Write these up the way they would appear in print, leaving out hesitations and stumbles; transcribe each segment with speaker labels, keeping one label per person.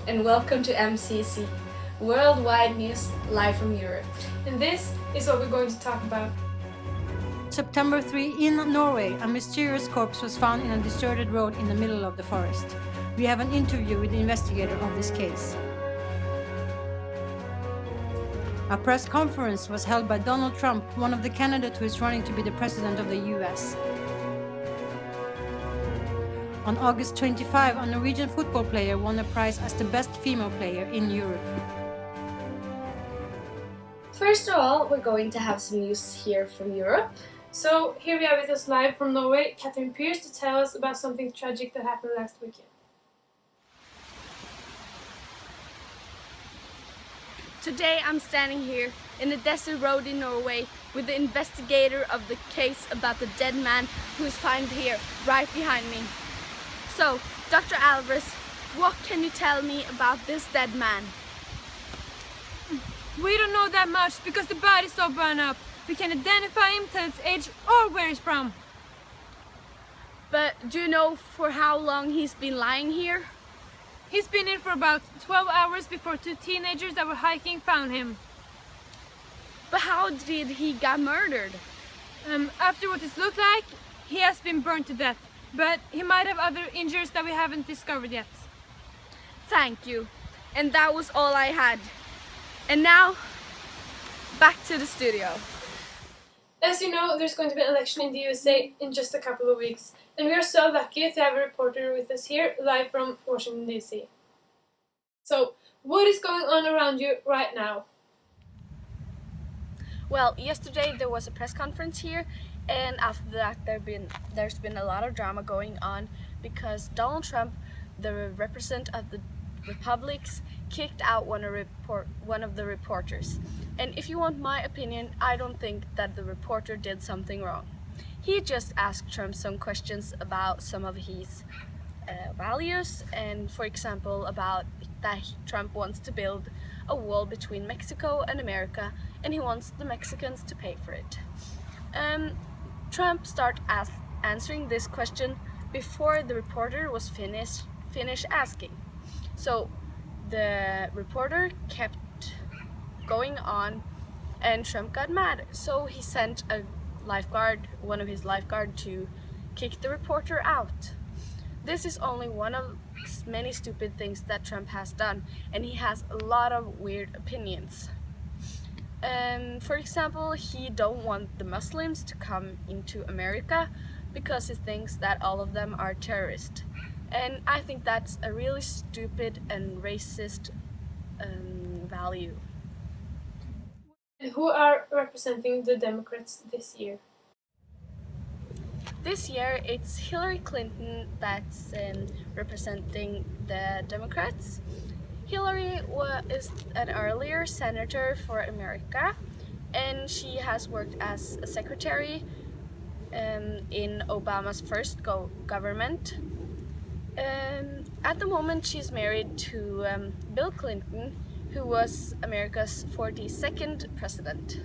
Speaker 1: and welcome to MCC, Worldwide News live from Europe.
Speaker 2: And this is what we're going to talk about.
Speaker 3: September 3, in Norway, a mysterious corpse was found in a deserted road in the middle of the forest. We have an interview with the investigator of this case. A press conference was held by Donald Trump, one of the candidates who is running to be the president of the US. On August 25, a Norwegian football player won a prize as the best female player in Europe.
Speaker 1: First of all, we're going to have some news here from Europe.
Speaker 2: So here we are with us live from Norway, Catherine Pierce, to tell us about something tragic that happened last weekend.
Speaker 4: Today I'm standing here in a desert road in Norway with the investigator of the case about the dead man who is found here right behind me. So, Dr. Alvarez, what can you tell me about this dead man?
Speaker 2: We don't know that much because the body's so burned up. We can identify him, tell his age or where he's from.
Speaker 4: But do you know for how long he's been lying here?
Speaker 2: He's been in for about 12 hours before two teenagers that were hiking found him.
Speaker 4: But how did he get murdered?
Speaker 2: After what it looked like, he has been burned to death. But he might have other injuries that we haven't discovered yet.
Speaker 4: Thank you. And that was all I had. And now, back to the studio.
Speaker 2: As you know, there's going to be an election in the USA in just a couple of weeks. And we are so lucky to have a reporter with us here, live from Washington, D.C. So, what is going on around you right now?
Speaker 4: Well, yesterday there was a press conference here, and after that there's been a lot of drama going on because Donald Trump, the representative of the Republicans, kicked out one of the reporters. And if you want my opinion, I don't think that the reporter did something wrong. He just asked Trump some questions about some of his values, and for example about that Trump wants to build a wall between Mexico and America, and he wants the Mexicans to pay for it. Trump started answering this question before the reporter was finished asking. So the reporter kept going on, and Trump got mad. So he sent one of his lifeguard, to kick the reporter out. This is only one of many stupid things that Trump has done, and he has a lot of weird opinions. For example, he don't want the Muslims to come into America because he thinks that all of them are terrorists. And I think that's a really stupid and racist value.
Speaker 2: And who are representing the Democrats this year?
Speaker 4: This year it's Hillary Clinton that's representing the Democrats. Hillary is an earlier senator for America, and she has worked as a secretary in Obama's first government. At the moment she's married to Bill Clinton, who was America's 42nd president.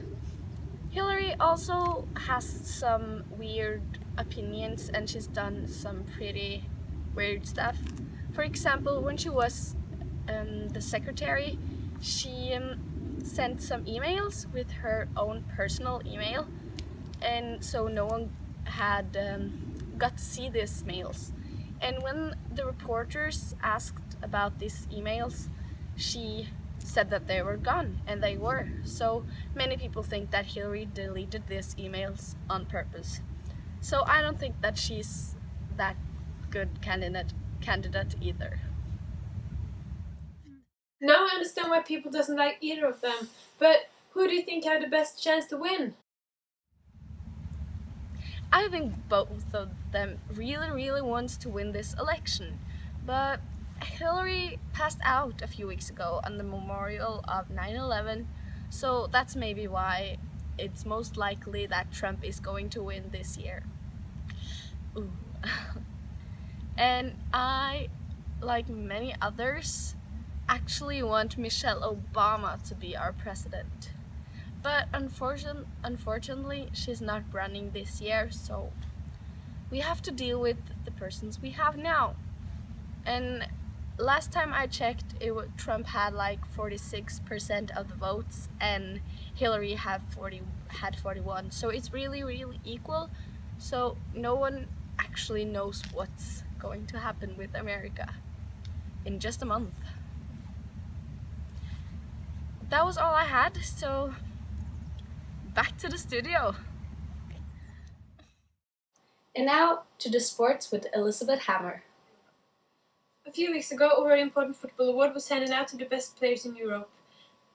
Speaker 4: Hillary also has some weird opinions, and she's done some pretty weird stuff. For example, when she was the secretary, she sent some emails with her own personal email, and so no one had got to see these mails. And when the reporters asked about these emails, she said that they were gone, and they were. So many people think that Hillary deleted these emails on purpose. So I don't think that she's that good candidate either.
Speaker 2: Now I understand why people doesn't like either of them. But who do you think have the best chance to win?
Speaker 4: I think both of them really wants to win this election. But Hillary passed out a few weeks ago on the memorial of 9/11, so that's maybe why it's most likely that Trump is going to win this year. Ooh. And I, like many others, actually want Michelle Obama to be our president. But unfortunately, she's not running this year, so we have to deal with the persons we have now. And last time I checked, Trump had like 46% of the votes and Hillary had 41. So it's really, really equal. So no one actually knows what's going to happen with America in just a month. That was all I had, so back to the studio.
Speaker 1: And now to the sports with Elizabeth Hammer.
Speaker 2: A few weeks ago, a very important football award was handed out to the best players in Europe.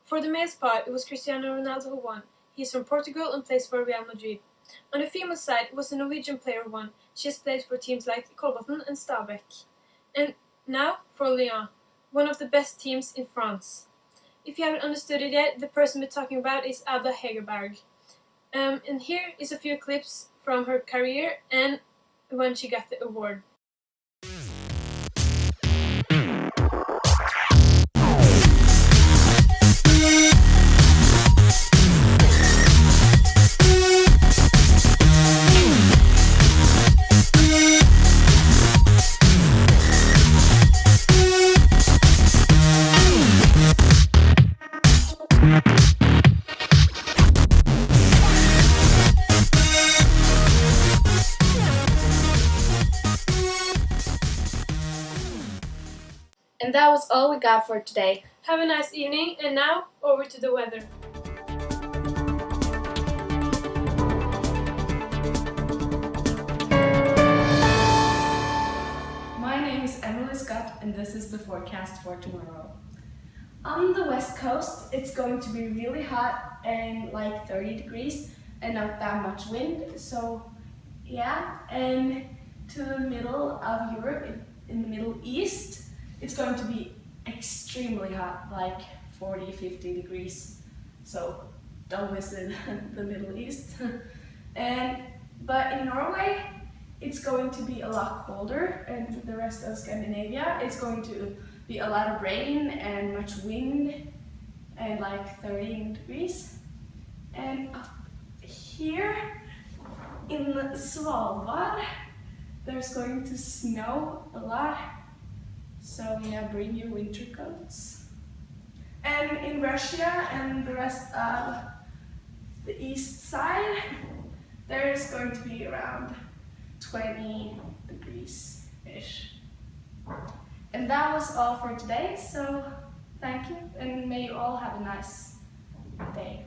Speaker 2: For the male part, it was Cristiano Ronaldo who won. He is from Portugal and plays for Real Madrid. On the female side, it was a Norwegian player who won. She has played for teams like Kolbotn and Stabæk. And now for Lyon, one of the best teams in France. If you haven't understood it yet, the person we're talking about is Ada Hegerberg. And here is a few clips from her career and when she got the award.
Speaker 1: And that was all we got for today.
Speaker 2: Have a nice evening, and now over to the weather.
Speaker 4: My name is Emily Scott and this is the forecast for tomorrow. On the west coast, it's going to be really hot and like 30 degrees and not that much wind. So yeah, and to the middle of Europe, in the Middle East, it's going to be extremely hot, like 40, 50 degrees. So don't visit the Middle East. But in Norway, it's going to be a lot colder, and the rest of Scandinavia, it's going to be a lot of rain and much wind and like 13 degrees. And up here in Svalbard, there's going to snow a lot. So yeah, bring your winter coats. And in Russia and the rest of the east side, there's going to be around 20 degrees-ish. And that was all for today, so thank you, and may you all have a nice day.